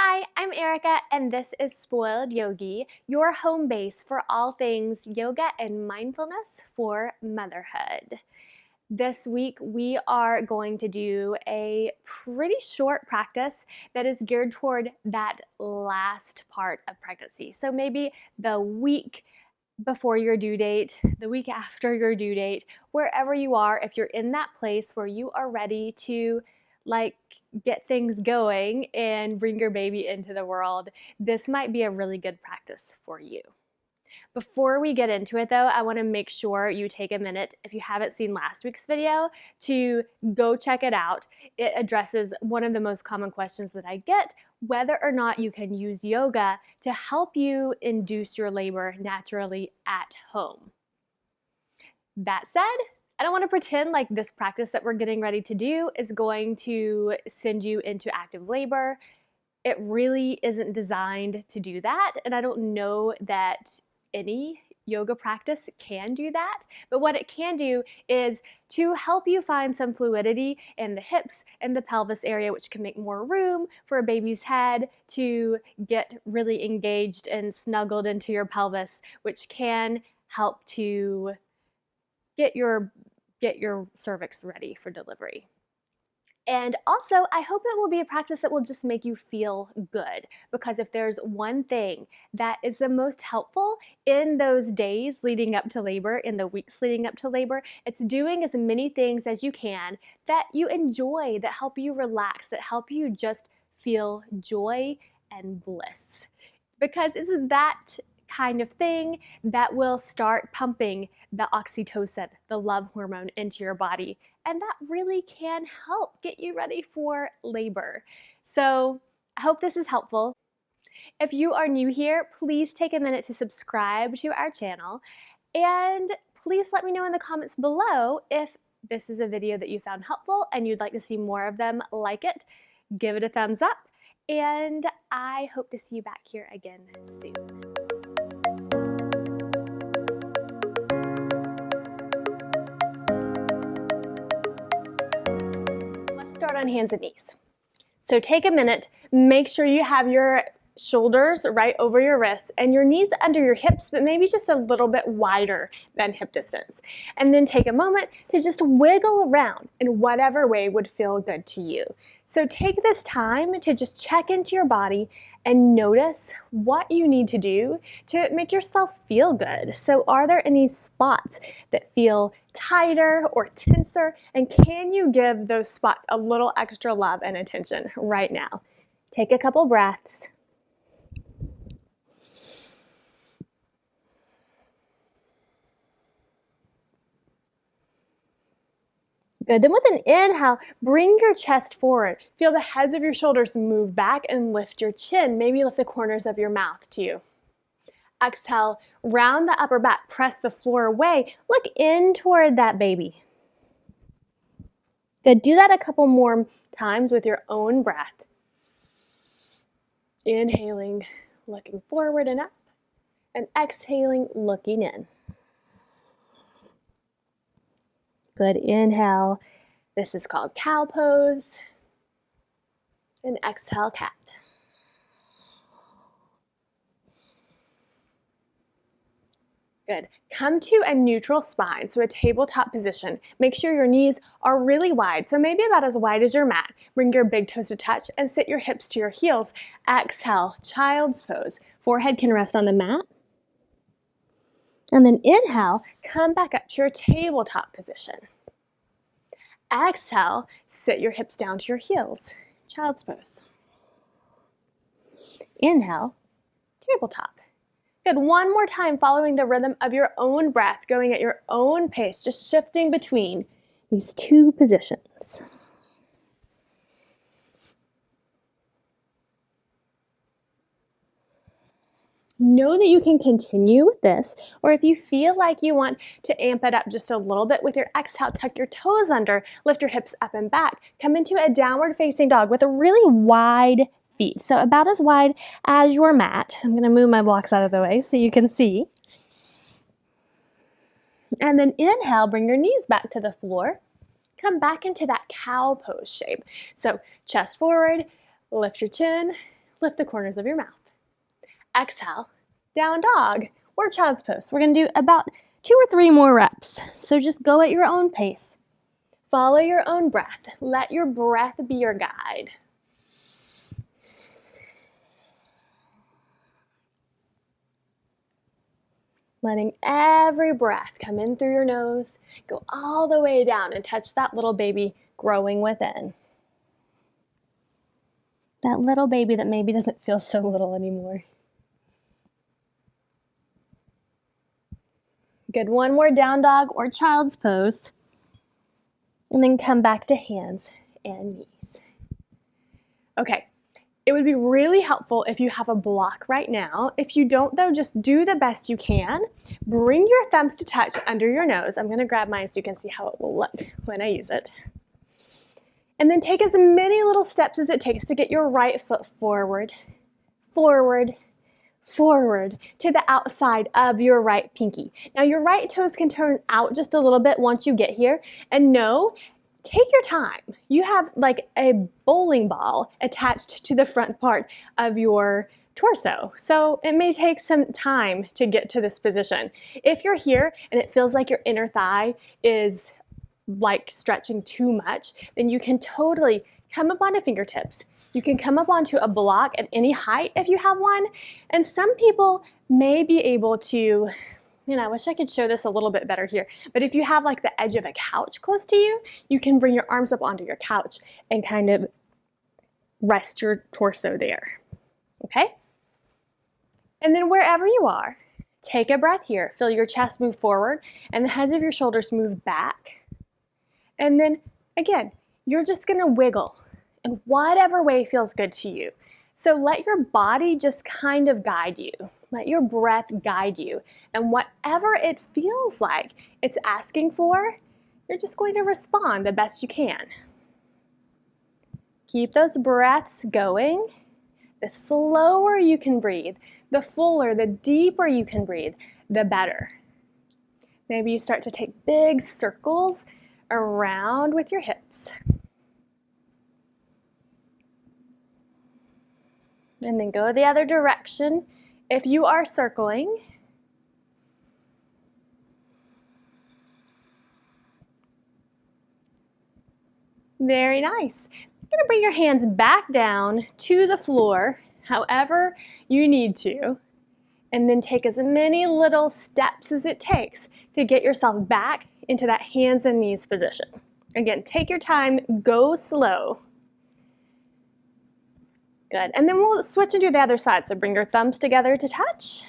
Hi, I'm Erica, and this is Spoiled Yogi, your home base for all things yoga and mindfulness for motherhood. This week, we are going to do a pretty short practice that is geared toward that last part of pregnancy. So maybe the week before your due date, the week after your due date, wherever you are, if you're in that place where you are ready to get things going and bring your baby into the world, this might be a really good practice for you. Before we get into it though, I want to make sure you take a minute, if you haven't seen last week's video, to go check it out. It addresses one of the most common questions that I get, whether or not you can use yoga to help you induce your labor naturally at home. That said, I don't want to pretend like this practice that we're getting ready to do is going to send you into active labor. It really isn't designed to do that, and I don't know that any yoga practice can do that, but what it can do is to help you find some fluidity in the hips and the pelvis area, which can make more room for a baby's head to get really engaged and snuggled into your pelvis, which can help to get your cervix ready for delivery. And also, I hope it will be a practice that will just make you feel good, because if there's one thing that is the most helpful in those days leading up to labor, in the weeks leading up to labor, it's doing as many things as you can that you enjoy, that help you relax, that help you just feel joy and bliss. Because it's that kind of thing that will start pumping the oxytocin, the love hormone, into your body. And that really can help get you ready for labor. So I hope this is helpful. If you are new here, please take a minute to subscribe to our channel. And please let me know in the comments below if this is a video that you found helpful and you'd like to see more of them like it. Give it a thumbs up. And I hope to see you back here again soon. Start on hands and knees. So take a minute, make sure you have your shoulders right over your wrists and your knees under your hips, but maybe just a little bit wider than hip distance. And then take a moment to just wiggle around in whatever way would feel good to you. So take this time to just check into your body and notice what you need to do to make yourself feel good. So are there any spots that feel tighter or tenser, and can you give those spots a little extra love and attention right now? Take a couple breaths. Good. Then with an inhale, bring your chest forward. Feel the heads of your shoulders move back and lift your chin. Maybe lift the corners of your mouth too. Exhale, round the upper back, press the floor away. Look in toward that baby. Good. Do that a couple more times with your own breath. Inhaling, looking forward and up, and exhaling, looking in. Good. Inhale. This is called cow pose. And exhale, cat. Good. Come to a neutral spine, so a tabletop position. Make sure your knees are really wide, so maybe about as wide as your mat. Bring your big toes to touch and sit your hips to your heels. Exhale, child's pose. Forehead can rest on the mat. And then inhale, come back up to your tabletop position. Exhale, sit your hips down to your heels. Child's pose. Inhale, tabletop. Good. One more time, following the rhythm of your own breath, going at your own pace, just shifting between these two positions. Know that you can continue with this, or if you feel like you want to amp it up just a little bit with your exhale, tuck your toes under, lift your hips up and back, come into a downward facing dog with a really wide feet. So about as wide as your mat. I'm going to move my blocks out of the way so you can see. And then inhale, bring your knees back to the floor. Come back into that cow pose shape. So chest forward, lift your chin, lift the corners of your mouth. Exhale, down dog or child's pose. We're going to do about 2 or 3 more reps. So just go at your own pace. Follow your own breath. Let your breath be your guide. Letting every breath come in through your nose, go all the way down and touch that little baby growing within. That little baby that maybe doesn't feel so little anymore. Good, one more down dog or child's pose. And then come back to hands and knees. Okay, it would be really helpful if you have a block right now. If you don't though, just do the best you can. Bring your thumbs to touch under your nose. I'm gonna grab mine so you can see how it will look when I use it. And then take as many little steps as it takes to get your right foot forward, forward, forward to the outside of your right pinky. Now your right toes can turn out just a little bit once you get here. And no, take your time. You have like a bowling ball attached to the front part of your torso. So it may take some time to get to this position. If you're here and it feels like your inner thigh is like stretching too much, then you can totally come up onto fingertips. You can come up onto a block at any height if you have one. And some people may be able to, I wish I could show this a little bit better here, but if you have like the edge of a couch close to you, you can bring your arms up onto your couch and kind of rest your torso there, okay? And then wherever you are, take a breath here. Feel your chest move forward and the heads of your shoulders move back. And then again, you're just gonna wiggle in whatever way feels good to you. So let your body just kind of guide you. Let your breath guide you. And whatever it feels like it's asking for, you're just going to respond the best you can. Keep those breaths going. The slower you can breathe, the fuller, the deeper you can breathe, the better. Maybe you start to take big circles around with your hips. And then go the other direction. If you are circling, very nice. You're gonna bring your hands back down to the floor, however you need to, and then take as many little steps as it takes to get yourself back into that hands and knees position. Again, take your time, go slow. Good, and then we'll switch and do the other side. So bring your thumbs together to touch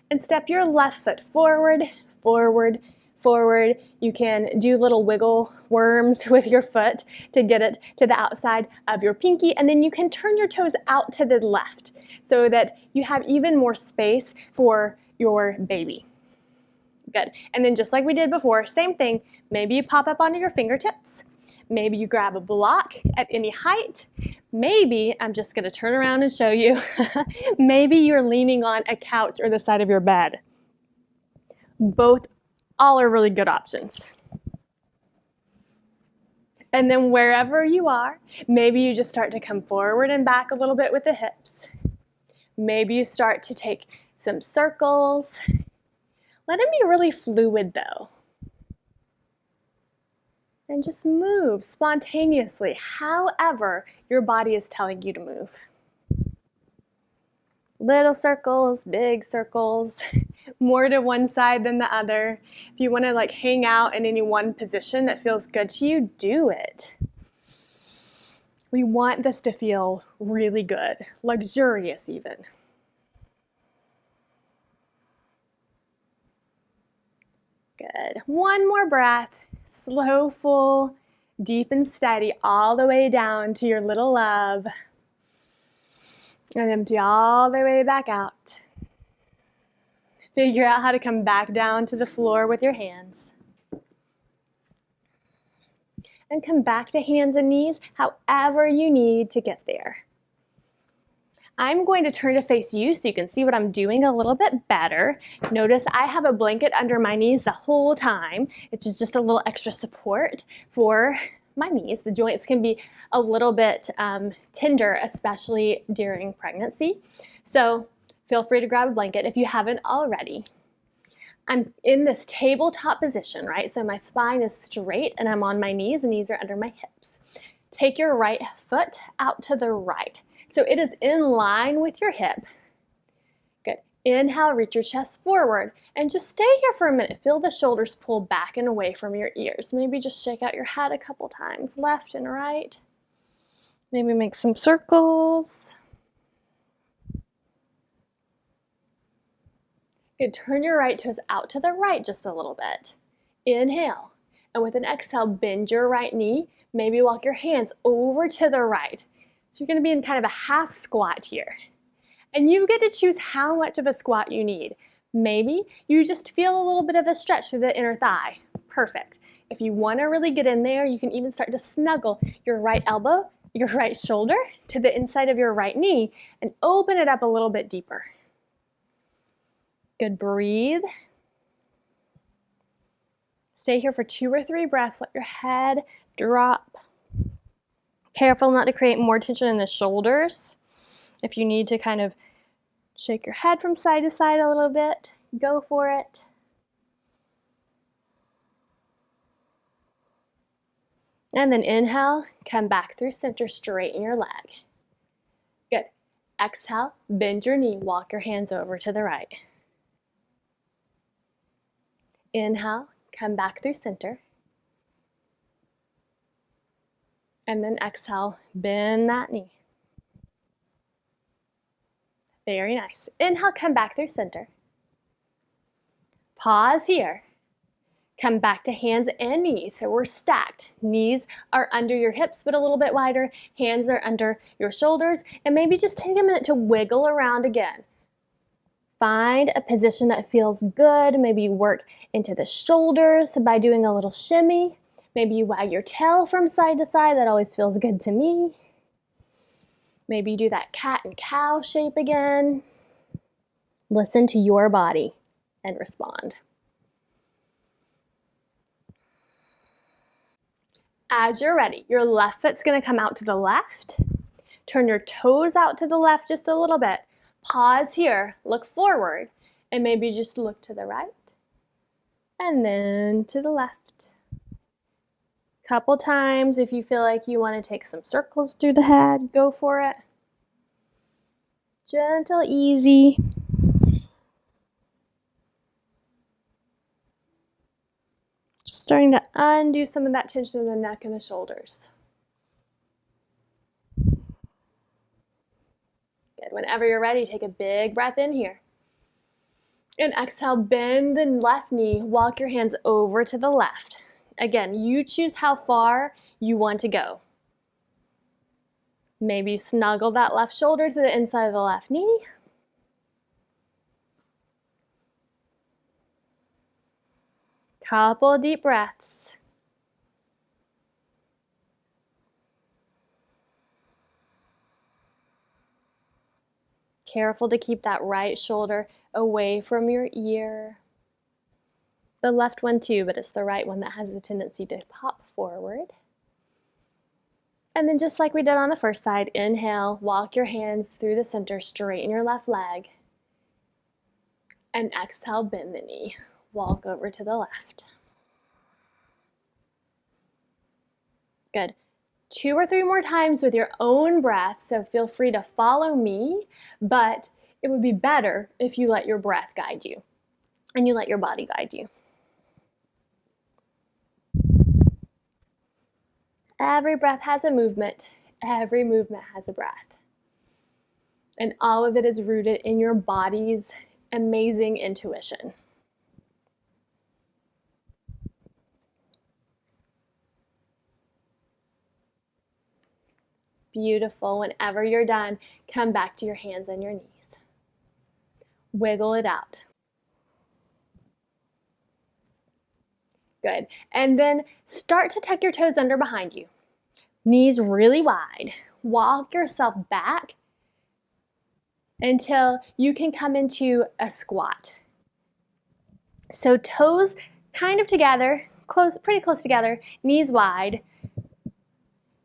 and step your left foot forward, forward, forward. You can do little wiggle worms with your foot to get it to the outside of your pinky, and then you can turn your toes out to the left so that you have even more space for your baby. Good, and then just like we did before, same thing. Maybe you pop up onto your fingertips. Maybe you grab a block at any height. Maybe, I'm just gonna turn around and show you, maybe you're leaning on a couch or the side of your bed. All are really good options. And then wherever you are, maybe you just start to come forward and back a little bit with the hips. Maybe you start to take some circles. Let it be really fluid though. And just move spontaneously, however your body is telling you to move. Little circles, big circles, more to one side than the other. If you want to like hang out in any one position that feels good to you, do it. We want this to feel really good, luxurious even. Good. One more breath. Slow, full, deep and steady, all the way down to your little love. And empty all the way back out. Figure out how to come back down to the floor with your hands. And come back to hands and knees, however you need to get there. I'm going to turn to face you so you can see what I'm doing a little bit better. Notice I have a blanket under my knees the whole time. It's just a little extra support for my knees. The joints can be a little bit tender, especially during pregnancy. So feel free to grab a blanket if you haven't already. I'm in this tabletop position, right? So my spine is straight and I'm on my knees, and knees are under my hips. Take your right foot out to the right. So it is in line with your hip. Good. Inhale, reach your chest forward, and just stay here for a minute. Feel the shoulders pull back and away from your ears. Maybe just shake out your head a couple times, left and right. Maybe make some circles. Good. Turn your right toes out to the right just a little bit. Inhale, and with an exhale, bend your right knee. Maybe walk your hands over to the right. So you're going to be in kind of a half squat here. And you get to choose how much of a squat you need. Maybe you just feel a little bit of a stretch through the inner thigh. Perfect. If you want to really get in there, you can even start to snuggle your right elbow, your right shoulder to the inside of your right knee and open it up a little bit deeper. Good. Breathe. Stay here for 2 or 3 breaths. Let your head drop. Careful not to create more tension in the shoulders. If you need to kind of shake your head from side to side a little bit, go for it. And then inhale, come back through center, straighten your leg. Good. Exhale, bend your knee, walk your hands over to the right. Inhale, come back through center. And then exhale, bend that knee. Very nice. Inhale, come back through center. Pause here. Come back to hands and knees. So we're stacked. Knees are under your hips, but a little bit wider. Hands are under your shoulders. And maybe just take a minute to wiggle around again. Find a position that feels good. Maybe you work into the shoulders by doing a little shimmy. Maybe you wag your tail from side to side. That always feels good to me. Maybe you do that cat and cow shape again. Listen to your body and respond. As you're ready, your left foot's going to come out to the left. Turn your toes out to the left just a little bit. Pause here, look forward, and maybe just look to the right and then to the left. Couple times. If you feel like you want to take some circles through the head, go for it. Gentle, easy. Just starting to undo some of that tension in the neck and the shoulders. Good. Whenever you're ready, take a big breath in here. And exhale, bend the left knee, walk your hands over to the left. Again, you choose how far you want to go. Maybe snuggle that left shoulder to the inside of the left knee. Couple deep breaths. Careful to keep that right shoulder away from your ear. The left one too, but it's the right one that has the tendency to pop forward. And then just like we did on the first side, inhale, walk your hands through the center, straighten your left leg. And exhale, bend the knee, walk over to the left. Good. 2 or 3 more times with your own breath, so feel free to follow me, but it would be better if you let your breath guide you and you let your body guide you. Every breath has a movement. Every movement has a breath. And all of it is rooted in your body's amazing intuition. Beautiful. Whenever you're done, come back to your hands and your knees. Wiggle it out. Good. And then start to tuck your toes under behind you. Knees really wide. Walk yourself back until you can come into a squat. So toes kind of together, pretty close together, knees wide.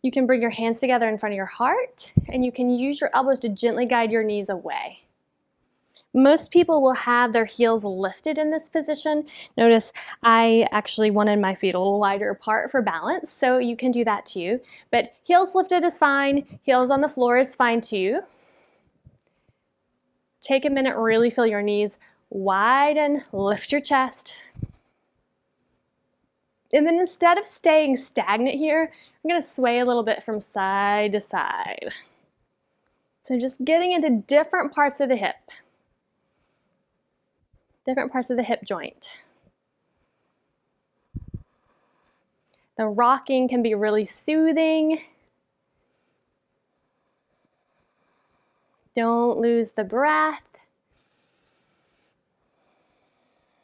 You can bring your hands together in front of your heart, and you can use your elbows to gently guide your knees away. Most people will have their heels lifted in this position. Notice I actually wanted my feet a little wider apart for balance, so you can do that too. But heels lifted is fine, heels on the floor is fine too. Take a minute, really feel your knees widen, lift your chest. And then instead of staying stagnant here, I'm going to sway a little bit from side to side. So just getting into different parts of the hip. Different parts of the hip joint. The rocking can be really soothing. Don't lose the breath.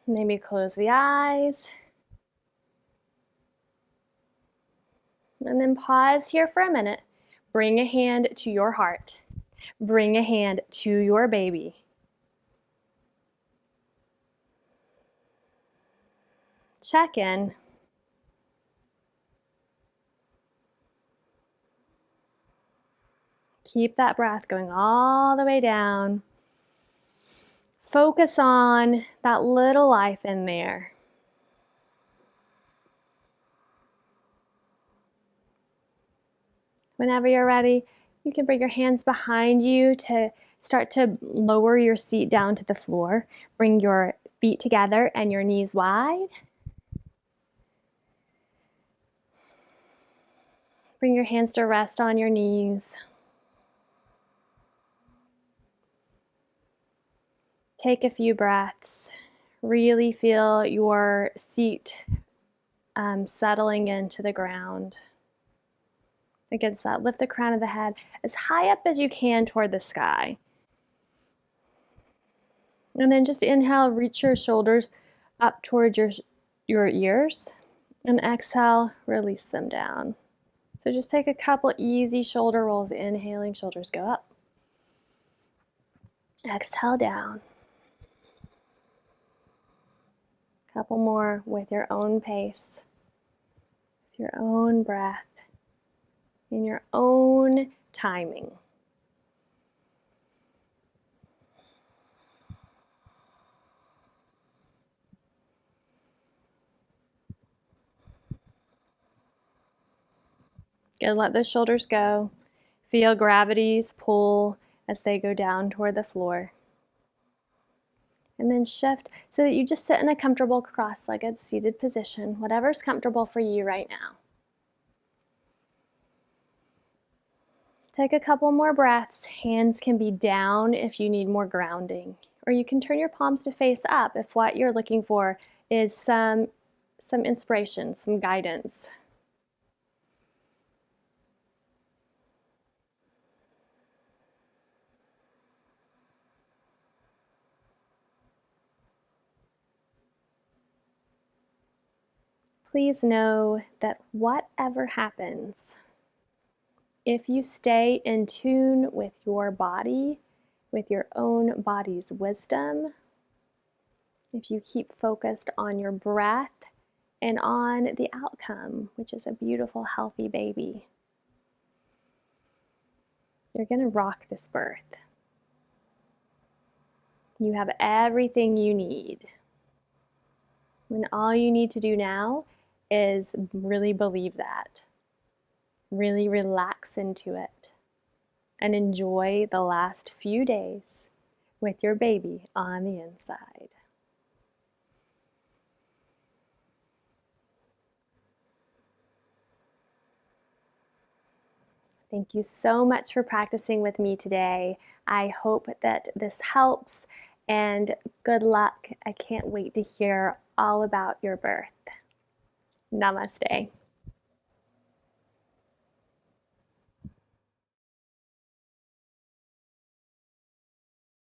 Maybe close the eyes. And then pause here for a minute. Bring a hand to your heart. Bring a hand to your baby. Check in. Keep that breath going all the way down. Focus on that little life in there. Whenever you're ready, you can bring your hands behind you to start to lower your seat down to the floor. Bring your feet together and your knees wide. Bring your hands to rest on your knees. Take a few breaths. Really feel your seat settling into the ground. Against that, lift the crown of the head as high up as you can toward the sky. And then just inhale, reach your shoulders up towards your ears. And exhale, release them down. So just take a couple easy shoulder rolls, inhaling, shoulders go up. Exhale down. Couple more with your own pace, with your own breath, in your own timing. Good, let those shoulders go. Feel gravity's pull as they go down toward the floor. And then shift so that you just sit in a comfortable cross-legged seated position, whatever's comfortable for you right now. Take a couple more breaths. Hands can be down if you need more grounding, or you can turn your palms to face up if what you're looking for is some inspiration, some guidance. Please know that whatever happens, if you stay in tune with your body, with your own body's wisdom, if you keep focused on your breath and on the outcome, which is a beautiful, healthy baby, you're going to rock this birth. You have everything you need. And all you need to do now is really believe that. Really relax into it and enjoy the last few days with your baby on the inside. Thank you so much for practicing with me today. I hope that this helps, and good luck. I can't wait to hear all about your birth. Namaste.